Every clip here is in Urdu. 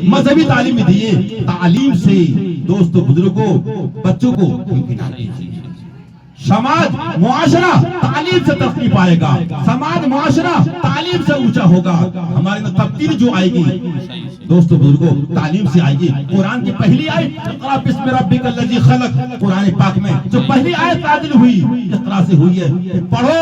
مذہبی تعلیم بھی دیے. تعلیم سے دوستو بزرگوں بچوں کو سماج معاشرہ تعلیم سے ترقی پائے گا. سماج معاشرہ تعلیم سے اونچا ہوگا. ہمارے اندر تبدیلی جو آئے گی دوستو بزرگوں تعلیم سے آئے گی. قرآن کی پہلی آیت اقرا بسم ربک الذی خلق، قرآن پاک میں جو پہلی آیت نازل ہوئی اقرا سے ہوئی ہے. پڑھو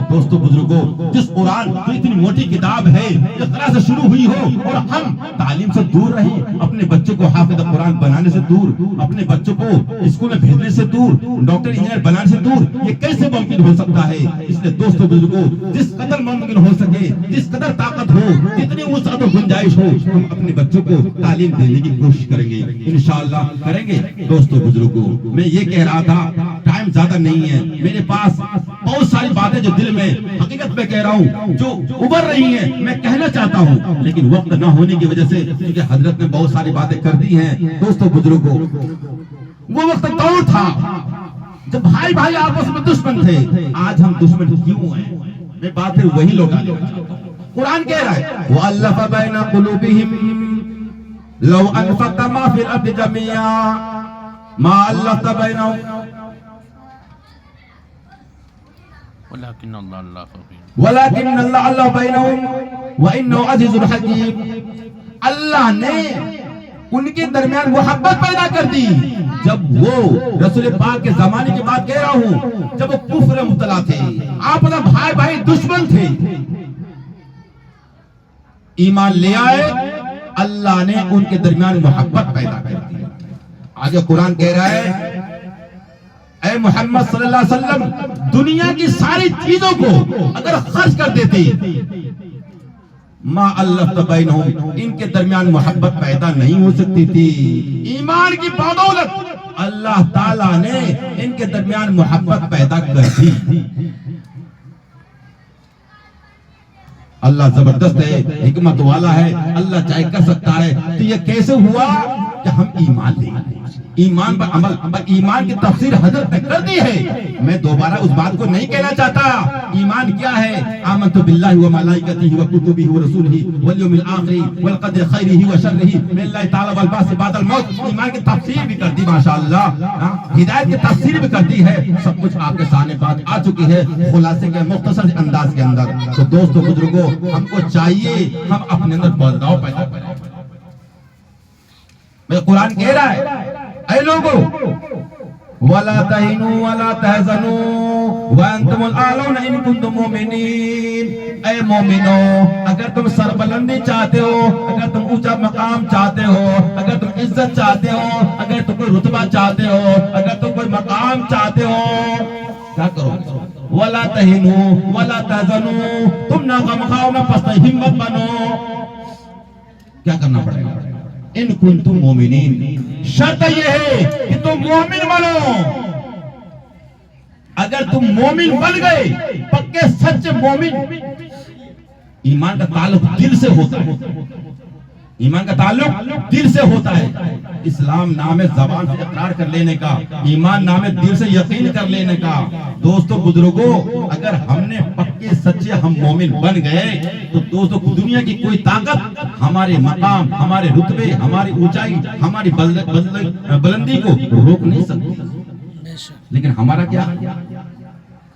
دوستو بزرگوں، جس قرآن جو اتنی موٹی کتاب ہے اقرا سے شروع ہوئی ہو اور ہم تعلیم سے دور رہیں، اپنے بچوں کو حافظ قرآن بنانے سے دور، اپنے بچوں کو اسکول میں بھیجنے سے دور، ڈاکٹر انجینئر بنانے سے دور، یہ کیسے ممکن ہو سکتا ہے؟ اس لیے دوستو بزرگوں جس قدر ممکن ہو سکے، جس قدر طاقت ہو، جتنی وسعت و گنجائش ہو، ہم اپنے بچوں کو تعلیم دینے کی کوشش کریں گے، انشاءاللہ کریں گے. دوستو بزرگوں میں یہ کہہ رہا تھا، ٹائم زیادہ نہیں ہے میرے پاس، بہت ساری باتیں جو دل میں حقیقت میں کہہ رہا ہوں جو ابھر رہی ہیں میں کہنا چاہتا ہوں، لیکن وقت نہ ہونے کی وجہ سے کیونکہ حضرت نے بہت ساری باتیں کر دی ہیں. دوستو بزرگوں وہ وقت دور تھا جب بھائی بھائی آپس میں دشمن تھے. آج ہم دشمن کیوں ہیں؟ میں بات پھر وہی لوٹا لے. قرآن کہہ رہا ہے وَأَلَّفَ بَيْنَ قُلُوبِهِمْ لَوْ أَنفَقْتَ مَا فِي الْأَرْضِ جَمِيعًا مَا أَلَّفْتَ بَيْنَهُمْ ولكن الله ألف بينهم وَلَكِنَّ اللَّهَ أَلَّفَ بَيْنَهُمْ وَإِنَّهُ عَزِيزٌ حَكِيمٌ. اللہ نے ان کے درمیان محبت پیدا کر دی. جب وہ رسول پاک کے زمانے کی بات کہہ رہا ہوں، جب وہ کفر مبتلا تھے، آپنا بھائی بھائی دشمن تھے، ایمان لے آئے، اللہ نے ان کے درمیان محبت پیدا کر دی. آگے قرآن کہہ رہا ہے اے محمد صلی اللہ علیہ وسلم دنیا کی ساری چیزوں کو اگر خرچ کر دیتے ما الفت بینہم ان کے درمیان محبت پیدا نہیں ہو سکتی تھی. ایمان کی بدولت اللہ تعالیٰ نے ان کے درمیان محبت پیدا کر دی. اللہ زبردست ہے، حکمت والا ہے، اللہ چاہے کر سکتا ہے. تو یہ کیسے ہوا کہ ہم ایمان لے آئے، ایمان پر عمل. ایمان کی تفسیر حضرت نے کر دی ہے، میں دوبارہ اس بات کو نہیں کہنا چاہتا. ایمان کیا ہے؟ آمنت باللہ و ملائکتہ و کتبہ و رسولہ والیوم الآخر والقدر خیرہ و شرہ من اللہ تعالی والبعث بعد الموت. ایمان کی تفسیر بھی کر دی ماشاءاللہ، ہدایت کی تفسیر بھی کر دی ہے. سب کچھ آپ کے سامنے بات آ چکی ہے خلاصے کے مختصر انداز کے اندر. تو دوستو بزرگوں ہم کو چاہیے ہم اپنے اندر بدلاؤ پیدا کریں. میں قرآن کہہ رہا ہے اے لوگو وَلَا تَهِنُوا وَلَا تَحْزَنُوا وَأَنْتُمُ الْأَعْلَوْنَ إِن كُنتُم مُؤْمِنِينَ. اے مومنو اگر تم سربلندی چاہتے ہو، اگر تم اونچا مقام چاہتے ہو، اگر تم عزت چاہتے ہو، اگر تم کوئی رتبہ چاہتے ہو، اگر تم کوئی مقام چاہتے ہو، کیا کرو؟ وَلَا تَهِنُوا وَلَا تَحْزَنُوا تم نہ غمخواہ نہ پست ہمت بنو. کیا کرنا پڑے گا؟ ان کنتم مومنین، شرط یہ ہے کہ تم مومن بنو. اگر تم مومن بن گئے، پکے سچ مومن. ایمان کا تعلق دل سے ہوتا ہے، ایمان کا تعلق دل سے ہوتا ہے. اسلام نام ہے زبان سے اقرار کر لینے کا، ایمان نام ہے دل سے یقین کر لینے کا. دوستو بزرگوں اگر ہم نے پکے سچے ہم مومن بن گئے تو دوستو دنیا کی کوئی طاقت ہمارے مقام، ہمارے رتبے، ہماری اونچائی، ہماری بلندی کو روک نہیں سکتی. لیکن ہمارا کیا،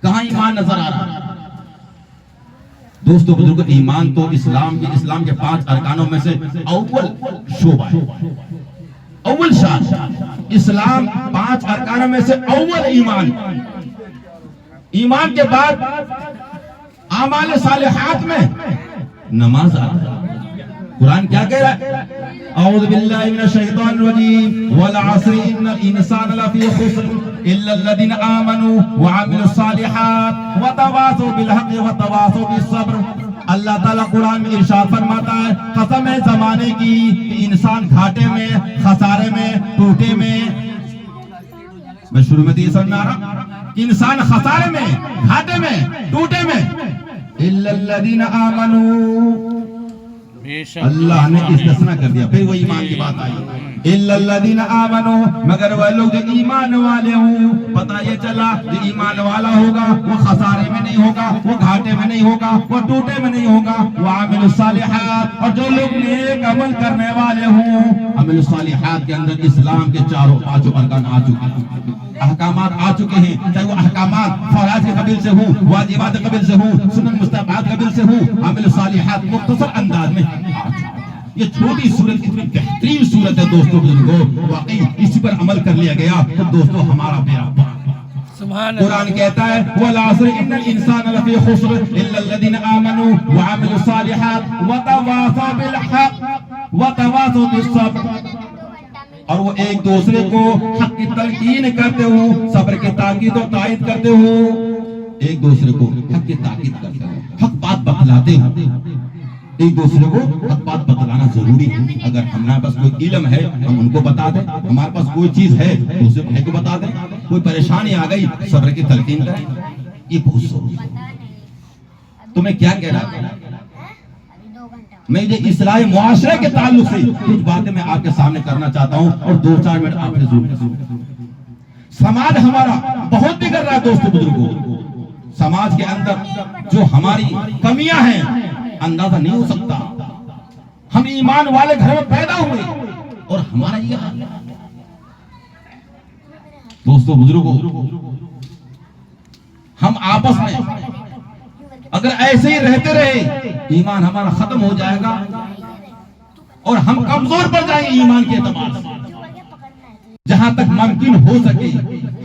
کہاں ایمان نظر آ رہا ہے؟ دوستو بزرگوں ایمان تو اسلام کے 5 ارکانوں میں سے اول شعبہ ہے، اول شان. اسلام 5 ارکانوں میں سے اول ایمان. ایمان کے بعد اعمال صالحات میں نماز آتا ہے. قرآن کیا کہہ رہا ہے؟ اعوذ باللہ من الشیطان الرجیم والعصر ان الانسان لفی خسر الا الذین آمنوا وعملوا الصالحات وتواصوا بالحق وتواصوا بالصبر. اللہ تعالیٰ قرآن میں ارشاد فرماتا ہے قسم ہے زمانے کی کہ انسان گھاٹے میں، خسارے میں، ٹوٹے میں. میں شروع میں یہ سمجھا رہا کہ انسان خسارے میں، گھاٹے میں، ٹوٹے میں. الا الذین آمنوا بے شک اللہ نے استثنا کر دیا، پھر وہ ایمان کی بات آئی، الا الذین آمنوا، مگر وہ لوگ جو ایمان والے ہوں. پتہ یہ چلا جو ایمان والا ہوگا وہ خسارے میں نہیں ہوگا، وہ گھاٹے میں نہیں ہوگا، وہ ٹوٹے میں نہیں ہوگا. وعملوا الصالحات، اور جو لوگ نیک عمل کرنے والے ہوں. عمل الصالحات کے اندر اسلام کے چاروں پانچوں ارکان آ چکے ہیں، احکامات آ چکے ہیں، چاہے وہ احکامات فرائض کے قبیل سے ہوں، واجبات کے قبیل سے ہوں، سنن مستحبات کے قبیل سے ہوں. عمل الصالحات مختصر انداز میں آ چکے ہیں. یہ چھوٹی صورت اتنی بہترین صورت ہے دوستو بزرگوں، واقعی اسی پر عمل کر لیا گیا تو دوستو ہمارا بیڑا پار. قرآن کہتا ہے وَالْعَصْرِ إِنَّ الْإِنسَانَ لَفِي خُسْرٍ إِلَّا الَّذِينَ آمَنُوا وَعَمِلُوا الصَّالِحَاتِ وَتَوَاصَوْا بِالْحَقِّ وَتَوَاصَوْا بِالصَّبْرِ. اور وہ ایک دوسرے کو حق کی تلقین کرتے ہوں، صبر کی تاکید و تائید کرتے ہوں. ایک دوسرے کو حق کی تاکید کرتے ہوں، حق بات بتلاتے ہوں. ایک دوسرے کو حق بات بتلانا ضروری ہے. اگر ہمارے پاس کوئی علم ہے ہم ان کو بتا دیں، ہمارے پاس کوئی چیز ہے دوسرے بھائی کو بتا دیں. کوئی پریشانی آ گئی صبر کی تلقین کریں، یہ بہت ضروری ہے. تو میں کیا کہہ رہا تھا، میں یہ اصلاح معاشرے کے تعلق سے کچھ باتیں میں آپ کے سامنے کرنا چاہتا ہوں اور 2-4 منٹ آپ سے ضرور. سماج ہمارا بہت بگڑ رہا ہے دوستو بزرگوں. سماج کے اندر جو ہماری کمیاں ہیں اندازہ نہیں ہو سکتا. ہم ایمان والے گھر میں پیدا ہوئے اور ہمارا یہ حال ہے. دوستو بزرگوں، ہم آپس میں اگر ایسے ہی رہتے رہے ایمان ہمارا ختم ہو جائے گا اور ہم کمزور پڑ جائیں گے ایمان کے اعتبار سے. جہاں تک ممکن ہو سکے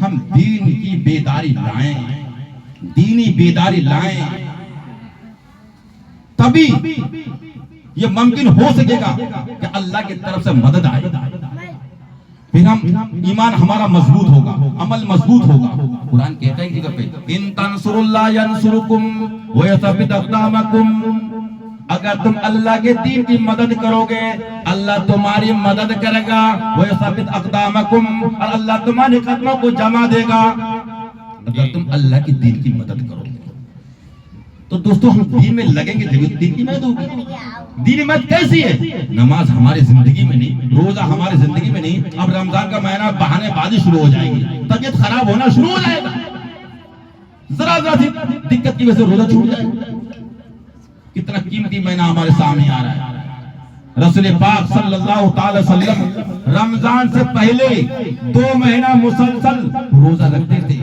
ہم دین کی بیداری لائیں، دینی بیداری لائیں، تبھی یہ ممکن ہو سکے گا کہ اللہ کی طرف سے مدد آئے. پھر ہم ایمان ہمارا مضبوط ہوگا، عمل مضبوط ہوگا. قرآن کہتا ہے جگہ پہ ان تنصروا اللہ ینصرکم ویثبت اقدامکم. اگر تم اللہ کے دین کی مدد کرو گے اللہ تمہاری مدد کرے گا. ویثبت اقدامکم، اور اللہ تمہارے قدموں کو جمع دے گا. اگر تم اللہ کے دین کی مدد کرو گے تو دوستو ہم دین میں لگیں گے جب دین کی مدد ہوگی. دین مدد کیسی ہے؟ نماز ہماری زندگی میں نہیں، روزہ ہماری زندگی میں نہیں. اب رمضان کا مہینہ بہانے بازی شروع ہو جائے گی، طبیعت خراب ہونا شروع ہو جائے گا، ذرا سی دقت کی وجہ سے روزہ چھوٹ جائے گا. کتنا قیمتی مہینہ ہمارے سامنے آ رہا ہے. رسول پاک صلی اللہ تعالی وسلم رمضان سے پہلے 2 مہینہ مسلسل روزہ رکھتے تھے.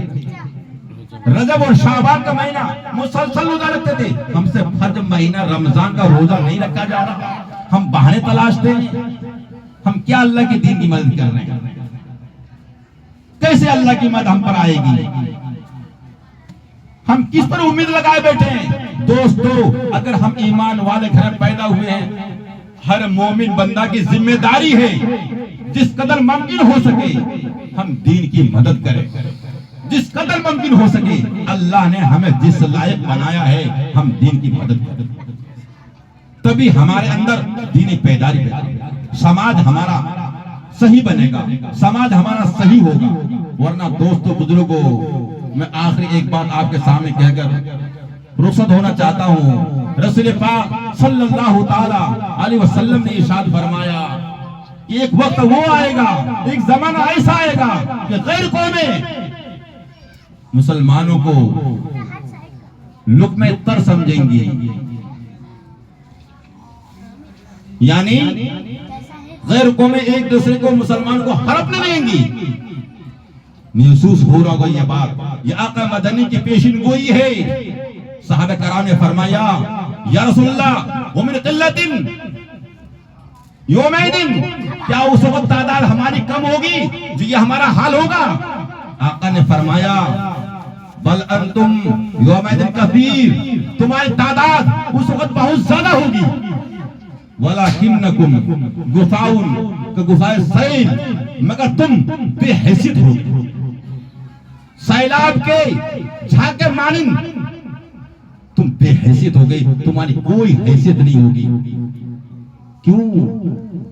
رجب اور شعبان کا مہینہ مسلسل روزہ رکھتے تھے. ہم سے فرض مہینہ رمضان کا روزہ نہیں رکھا جا رہا. ہم بہانے تلاشتے ہیں. ہم کیا اللہ کی دین کی مدد کر رہے ہیں؟ کیسے اللہ کی مدد ہم پر آئے گی؟ ہم کس پر امید لگائے بیٹھے ہیں؟ دوستو اگر ہم ایمان والے گھر میں پیدا ہوئے ہیں، ہر مومن بندہ کی ذمہ داری ہے جس قدر ممکن ہو سکے ہم دین کی مدد کریں. جس قدر ممکن ہو سکے اللہ نے ہمیں جس لائق بنایا ہے ہم دین کی مدد کریں. تبھی ہمارے اندر دینی بیداری بنے گا، سماج ہمارا صحیح بنے گا، سماج ہمارا صحیح ہوگا. ورنہ دوستو بزرگوں، میں آخری ایک بات آپ کے سامنے کہہ کر رخصت ہونا چاہتا ہوں. رسول پاک صلی اللہ تعالی علیہ وسلم نے ارشاد فرمایا کہ ایک وقت وہ آئے گا، ایک زمانہ ایسا آئے گا کہ غیر قومیں مسلمانوں کو لقمہ تر سمجھیں گی. یعنی غیر قومیں ایک دوسرے کو مسلمان کو ہڑپ نہ لیں گی. محسوس ہو رہا ہوگا یہ بات، یہ آقا مدنی کی پیشن گوئی ہے. صحابہ کرام نے فرمایا یا رسول اللہ ومن قلت یومئذ، کیا اس وقت تعداد ہماری کم ہوگی جو یہ ہمارا حال ہوگا؟ آقا نے فرمایا بل انتم یومئذ کثیر، تمہاری تعداد اس وقت بہت زیادہ ہوگی. ولیکنکم غثاء کغثاء السیل، مگر تم بے حیثیت ہوگی، سیلاب کے جھاگ کے مانند تم بے حیثیت ہو گئی، تمہاری کوئی حیثیت نہیں ہوگی. کیوں؟